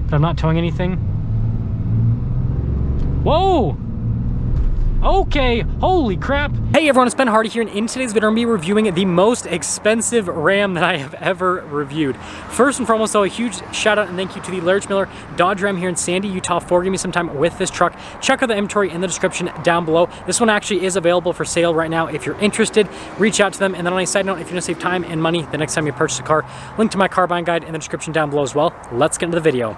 but I'm not towing anything. Whoa! Okay, holy crap. Hey everyone, it's Ben Hardy here, and in today's video I'm going to be reviewing the most expensive Ram that I have ever reviewed. First and foremost though, a huge shout out and thank you to the Larry Miller Dodge Ram here in Sandy, Utah for giving me some time with this truck. Check out the inventory in the description down below. This one actually is available for sale right now. If you're interested, reach out to them. And then on a side note, if you're going to save time and money the next time you purchase a car, link to my car buying guide in the description down below as well. Let's get into the video.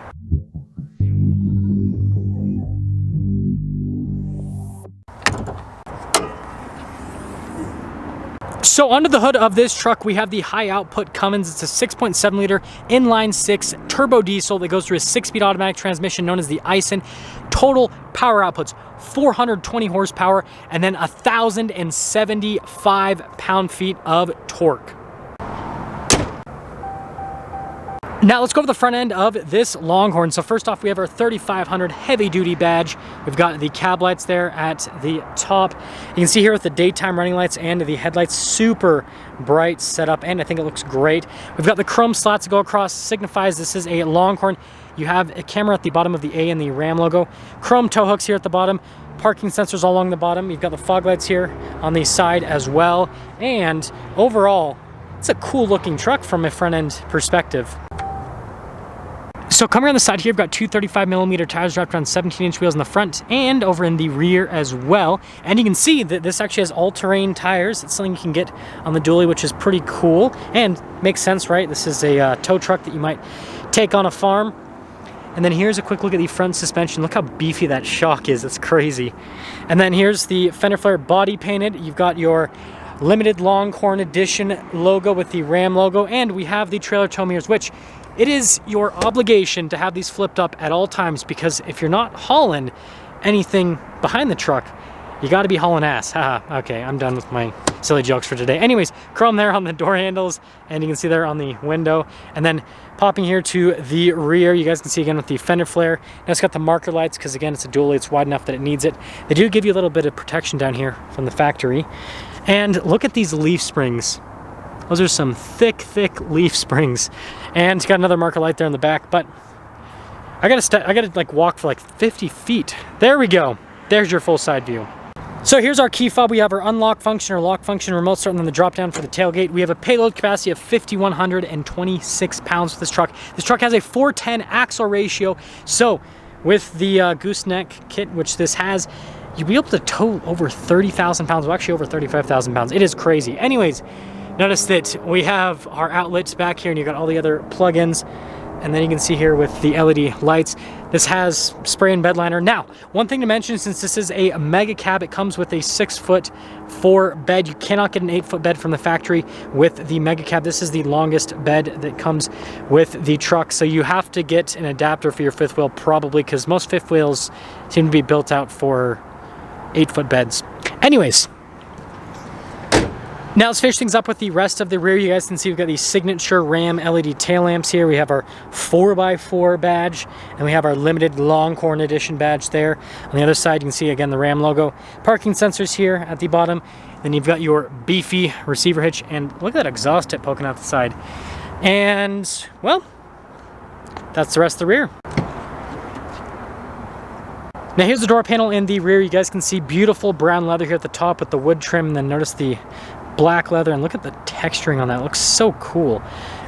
So under the hood of this truck, we have the high output Cummins. It's a 6.7 liter inline six turbo diesel that goes through a 6-speed automatic transmission known as the Ison. Total power outputs, 420 horsepower, and then 1,075 pound-feet of torque. Now let's go over the front end of this Longhorn. So first off, we have our 3500 heavy duty badge. We've got the cab lights there at the top. You can see here with the daytime running lights and the headlights, super bright setup, and I think it looks great. We've got the chrome slots to go across, signifies this is a Longhorn. You have a camera at the bottom of the A and the Ram logo. Chrome tow hooks here at the bottom. Parking sensors all along the bottom. You've got the fog lights here on the side as well. And overall, it's a cool looking truck from a front end perspective. So coming around the side here, we've got two 35mm tires wrapped around 17-inch wheels in the front and over in the rear as well. And you can see that this actually has all-terrain tires. It's something you can get on the dually, which is pretty cool and makes sense, right? This is a tow truck that you might take on a farm. And then here's a quick look at the front suspension. Look how beefy that shock is. It's crazy. And then here's the fender flare body painted. You've got your limited Longhorn edition logo with the Ram logo, and we have the trailer tow mirrors, which it is your obligation to have these flipped up at all times, because if you're not hauling anything behind the truck, you got to be hauling ass. Haha, okay, I'm done with my silly jokes for today. Anyways, chrome there on the door handles, and you can see there on the window. And then popping here to the rear, you guys can see again with the fender flare. Now it's got the marker lights, because again, it's a dually, it's wide enough that it needs it. They do give you a little bit of protection down here from the factory. And look at these leaf springs. Those are some thick leaf springs. And it's got another marker light there in the back, but I gotta like walk for like 50 feet. There we go. There's your full side view. So here's our key fob. We have our unlock function or lock function remote starting on the drop down for the tailgate. We have a payload capacity of 5,126 pounds for this truck. This truck has a 4:10 axle ratio. So with the gooseneck kit, which this has, you'll be able to tow over 30,000 pounds, well actually over 35,000 pounds. It is crazy. Anyways, notice that we have our outlets back here, and you've got all the other plugins. And then you can see here with the LED lights, this has spray and bed liner. Now, one thing to mention, since this is a mega cab, it comes with a 6'4" bed. You cannot get an 8-foot bed from the factory with the mega cab. This is the longest bed that comes with the truck. So you have to get an adapter for your fifth wheel, probably, because most fifth wheels seem to be built out for 8-foot beds. Anyways, now let's finish things up with the rest of the rear. You guys can see we've got these signature Ram LED tail lamps here. We have our 4x4 badge, and we have our limited Longhorn edition badge there. On the other side, you can see again the Ram logo. Parking sensors here at the bottom. Then you've got your beefy receiver hitch, and look at that exhaust tip poking out the side. And, well, that's the rest of the rear. Now here's the door panel in the rear. You guys can see beautiful brown leather here at the top with the wood trim, and then notice the black leather, and look at the texturing on that. It looks so cool.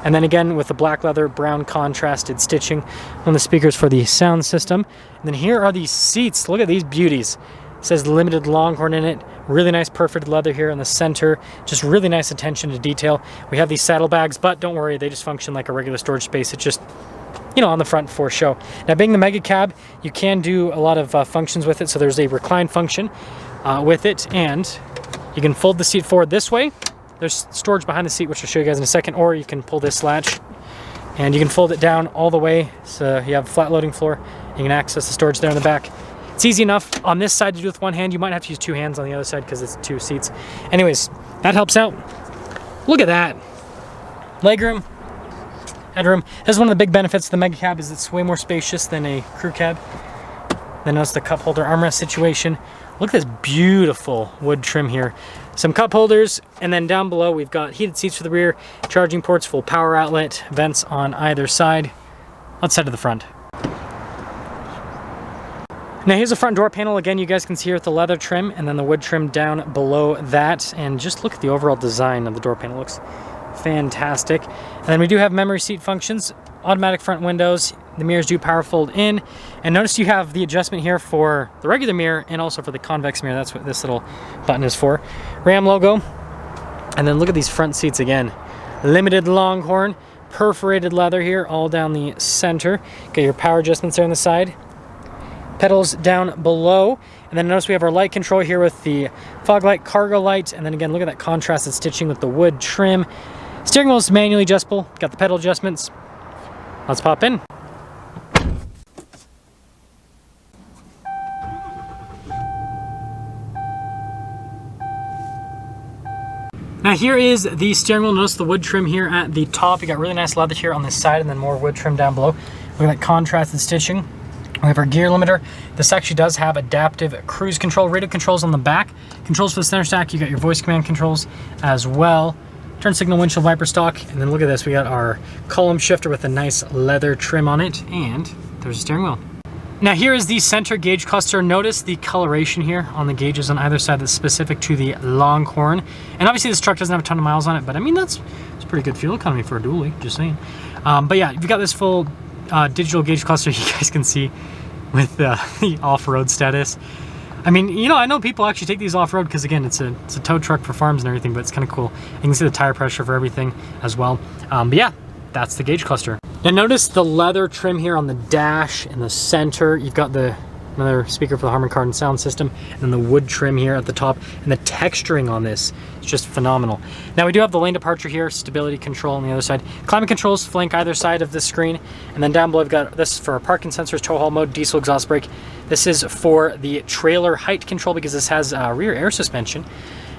And then again with the black leather, brown contrasted stitching on the speakers for the sound system. And then here are these seats. Look at these beauties. It says limited Longhorn in it. Really nice perforated leather here in the center. Just really nice attention to detail. We have these saddlebags, but don't worry, they just function like a regular storage space. It's just, you know, on the front for show. Now being the mega cab, you can do a lot of functions with it. So there's a recline function with it, and you can fold the seat forward this way. There's storage behind the seat, which I'll show you guys in a second, or you can pull this latch and you can fold it down all the way. So you have a flat loading floor. You can access the storage there in the back. It's easy enough on this side to do with one hand. You might have to use two hands on the other side because it's two seats. Anyways, that helps out. Look at that. Legroom, headroom. This is one of the big benefits of the mega cab, is it's way more spacious than a crew cab. Then notice the cup holder armrest situation. Look at this beautiful wood trim here. Some cup holders, and then down below we've got heated seats for the rear, charging ports, full power outlet, vents on either side. Let's head to the front. Now here's the front door panel. Again, you guys can see here with the leather trim and then the wood trim down below that. And just look at the overall design of the door panel. It looks fantastic. And then we do have memory seat functions, automatic front windows. The mirrors do power fold in. And notice you have the adjustment here for the regular mirror and also for the convex mirror. That's what this little button is for. Ram logo. And then look at these front seats again. Limited Longhorn, perforated leather here all down the center. Got your power adjustments there on the side. Pedals down below, and then notice we have our light control here with the fog light, cargo light, and then again look at that contrasted stitching with the wood trim. Steering wheel is manually adjustable, got the pedal adjustments. Let's pop in. Now here is the steering wheel. Notice the wood trim here at the top. You got really nice leather here on this side and then more wood trim down below. Look at that contrasted stitching. We have our gear limiter. This actually does have adaptive cruise control, radio controls on the back. Controls for the center stack, you got your voice command controls as well. Turn signal, windshield wiper stock, and then look at this, we got our column shifter with a nice leather trim on it, and there's a steering wheel. Now here is the center gauge cluster. Notice the coloration here on the gauges on either side that's specific to the Longhorn. And obviously this truck doesn't have a ton of miles on it, but I mean, it's pretty good fuel economy for a dually, just saying. But yeah, you've got this full digital gauge cluster you guys can see with the off-road status. I mean, you know, I know people actually take these off-road because again, it's a tow truck for farms and everything, but it's kind of cool. You can see the tire pressure for everything as well. But yeah, that's the gauge cluster. Now notice the leather trim here on the dash in the center. You've got another speaker for the Harman Kardon sound system, and then the wood trim here at the top, and the texturing on this is just phenomenal. Now we do have the lane departure here, stability control on the other side. Climate controls flank either side of the screen, and then down below we've got this for our parking sensors, tow haul mode, diesel exhaust brake. This is for the trailer height control because this has rear air suspension.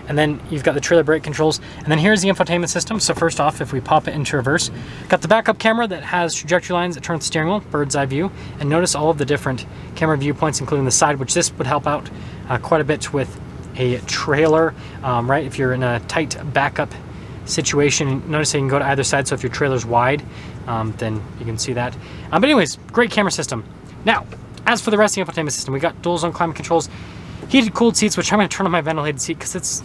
And then you've got the trailer brake controls. And then here's the infotainment system. So first off, if we pop it into reverse, got the backup camera that has trajectory lines that turn the steering wheel, bird's eye view. And notice all of the different camera viewpoints, including the side, which this would help out quite a bit with a trailer, right? If you're in a tight backup situation, notice you can go to either side. So if your trailer's wide, then you can see that. But anyways, great camera system. Now, as for the rest of the infotainment system, we got dual zone climate controls, heated cooled seats, which I'm going to turn on my ventilated seat because it's,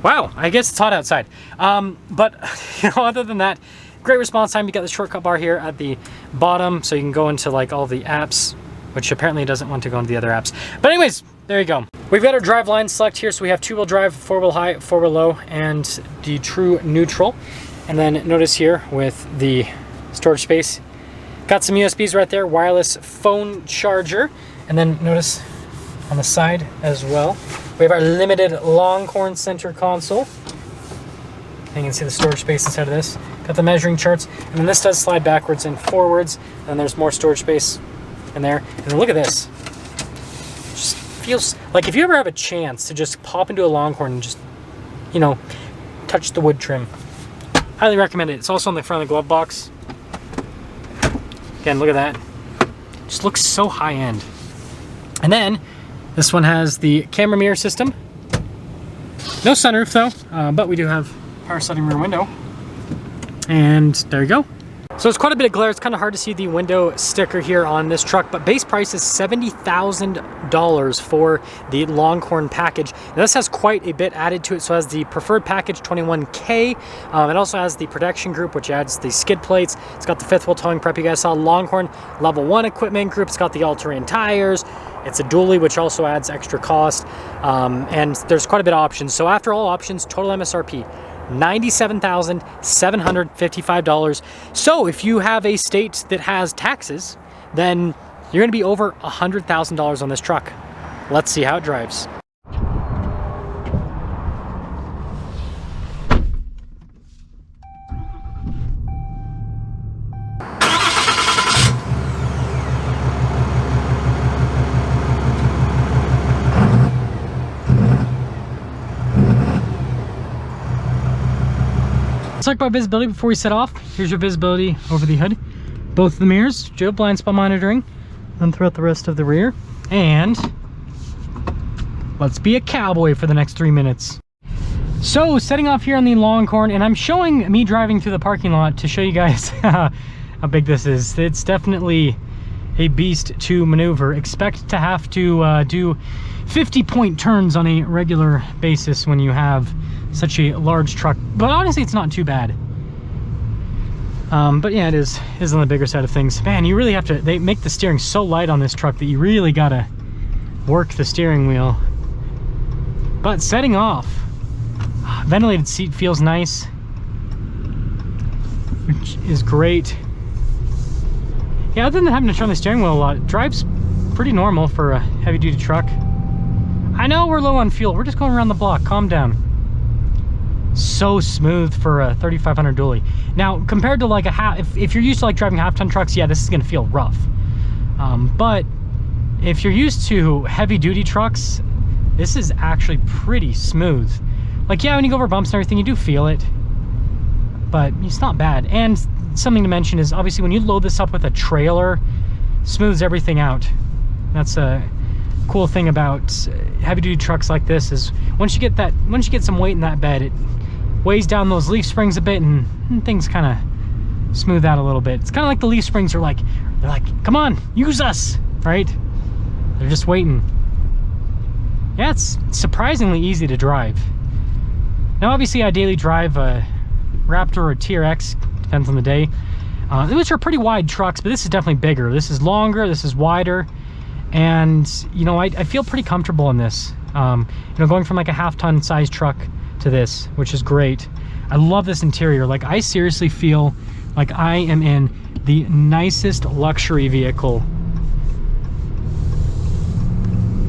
wow, I guess it's hot outside. But you know, other than that, great response time. You got the shortcut bar here at the bottom, so you can go into like all the apps, which apparently doesn't want to go into the other apps. But anyways, there you go. We've got our drive line select here, so we have 2-wheel drive, 4-wheel high, 4-wheel low, and the true neutral. And then notice here with the storage space, got some USBs right there, wireless phone charger, and then notice on the side as well, we have our limited Longhorn center console. And you can see the storage space inside of this. Got the measuring charts, and then this does slide backwards and forwards, and there's more storage space in there. And then look at this. Just feels like if you ever have a chance to just pop into a Longhorn and just, you know, touch the wood trim, highly recommend it. It's also on the front of the glove box. Again, look at that. Just looks so high end. And then this one has the camera mirror system. No sunroof though, but we do have power sliding rear window. And there you go. So it's quite a bit of glare. It's kind of hard to see the window sticker here on this truck, but base price is $70,000 for the Longhorn package. Now this has quite a bit added to it. So it has the preferred package, $21K. It also has the protection group, which adds the skid plates. It's got the fifth wheel towing prep. You guys saw Longhorn level 1 equipment group. It's got the all-terrain tires. It's a dually, which also adds extra cost. And there's quite a bit of options. So after all options, total MSRP, $97,755. So if you have a state that has taxes, then you're going to be over $100,000 on this truck. Let's see how it drives. Let's talk about visibility before we set off. Here's your visibility over the hood. Both of the mirrors, dual blind spot monitoring, and throughout the rest of the rear. And let's be a cowboy for the next 3 minutes. So setting off here on the Longhorn, and I'm showing me driving through the parking lot to show you guys how big this is. It's definitely a beast to maneuver. Expect to have to do 50-point turns on a regular basis when you have such a large truck, but honestly it's not too bad. But yeah, it is on the bigger side of things. Man, you really have to, they make the steering so light on this truck that you really gotta work the steering wheel. But setting off, ventilated seat feels nice, which is great. Yeah, other than having to turn the steering wheel a lot, it drives pretty normal for a heavy duty truck. I know we're low on fuel, we're just going around the block, calm down. So smooth for a 3500 dually. Now, compared to like a if you're used to like driving half-ton trucks, yeah, this is gonna feel rough. But if you're used to heavy duty trucks, this is actually pretty smooth. Like, yeah, when you go over bumps and everything, you do feel it, but it's not bad. And something to mention is obviously when you load this up with a trailer, smooths everything out. That's a cool thing about heavy duty trucks like this, is once you get some weight in that bed, it weighs down those leaf springs a bit and things kind of smooth out a little bit. It's kind of like the leaf springs are like, they're like, come on, use us, right? They're just waiting. Yeah, it's surprisingly easy to drive. Now, obviously, I daily drive a Raptor or a TRX, depends on the day, which are pretty wide trucks, but this is definitely bigger. This is longer, this is wider, and, you know, I feel pretty comfortable in this. You know, going from like a half-ton size truck to this, which is great. I love this interior. Like, I seriously feel like I am in the nicest luxury vehicle.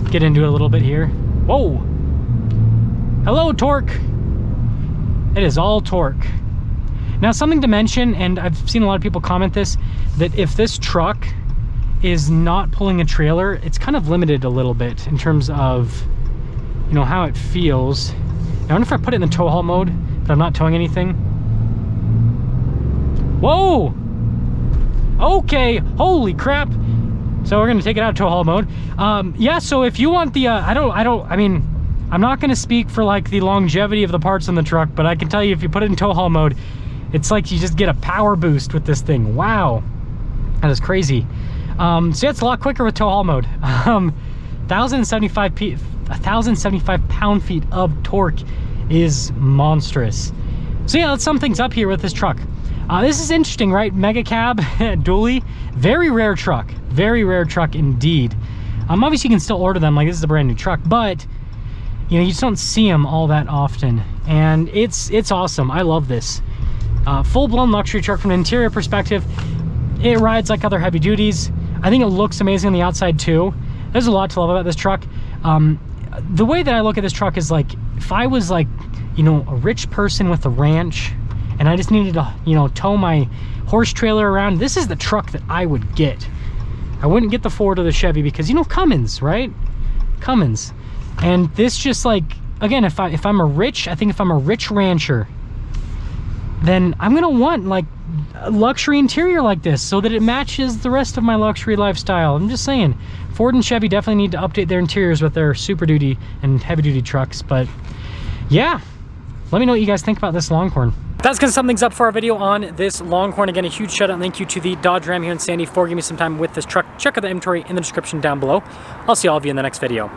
Get into it a little bit here. Whoa! Hello, torque! It is all torque. Now, something to mention, and I've seen a lot of people comment this, that if this truck is not pulling a trailer, it's kind of limited a little bit in terms of, you know, how it feels. Now, I wonder if I put it in the tow haul mode, but I'm not towing anything. Whoa! Okay, holy crap. So we're gonna take it out of tow haul mode. Yeah, so if you want the, I mean, I'm not gonna speak for like the longevity of the parts in the truck, but I can tell you if you put it in tow haul mode, it's like you just get a power boost with this thing. Wow, that is crazy. So yeah, it's a lot quicker with tow haul mode. 1,075 pound-feet of torque is monstrous. So yeah, let's sum things up here with this truck. This is interesting, right? Mega cab dually, very rare truck indeed. Obviously you can still order them, like this is a brand new truck, but you know, you just don't see them all that often, and it's awesome. I love this. Full-blown luxury truck from an interior perspective. It rides like other heavy duties. I think it looks amazing on the outside too. There's a lot to love about this truck. The way that I look at this truck is like, if I was like, you know, a rich person with a ranch and I just needed to, you know, tow my horse trailer around, this is the truck that I would get. I wouldn't get the Ford or the Chevy because, you know, Cummins, right? Cummins. And this just like, again, if I'm a rich, I think if I'm a rich rancher, then I'm gonna want like a luxury interior like this so that it matches the rest of my luxury lifestyle. I'm just saying, Ford and Chevy definitely need to update their interiors with their super duty and heavy duty trucks. But yeah, let me know what you guys think about this Longhorn. That's gonna sum things up for our video on this Longhorn. Again, a huge shout out and thank you to the Dodge Ram here in Sandy for giving me some time with this truck. Check out the inventory in the description down below. I'll see all of you in the next video.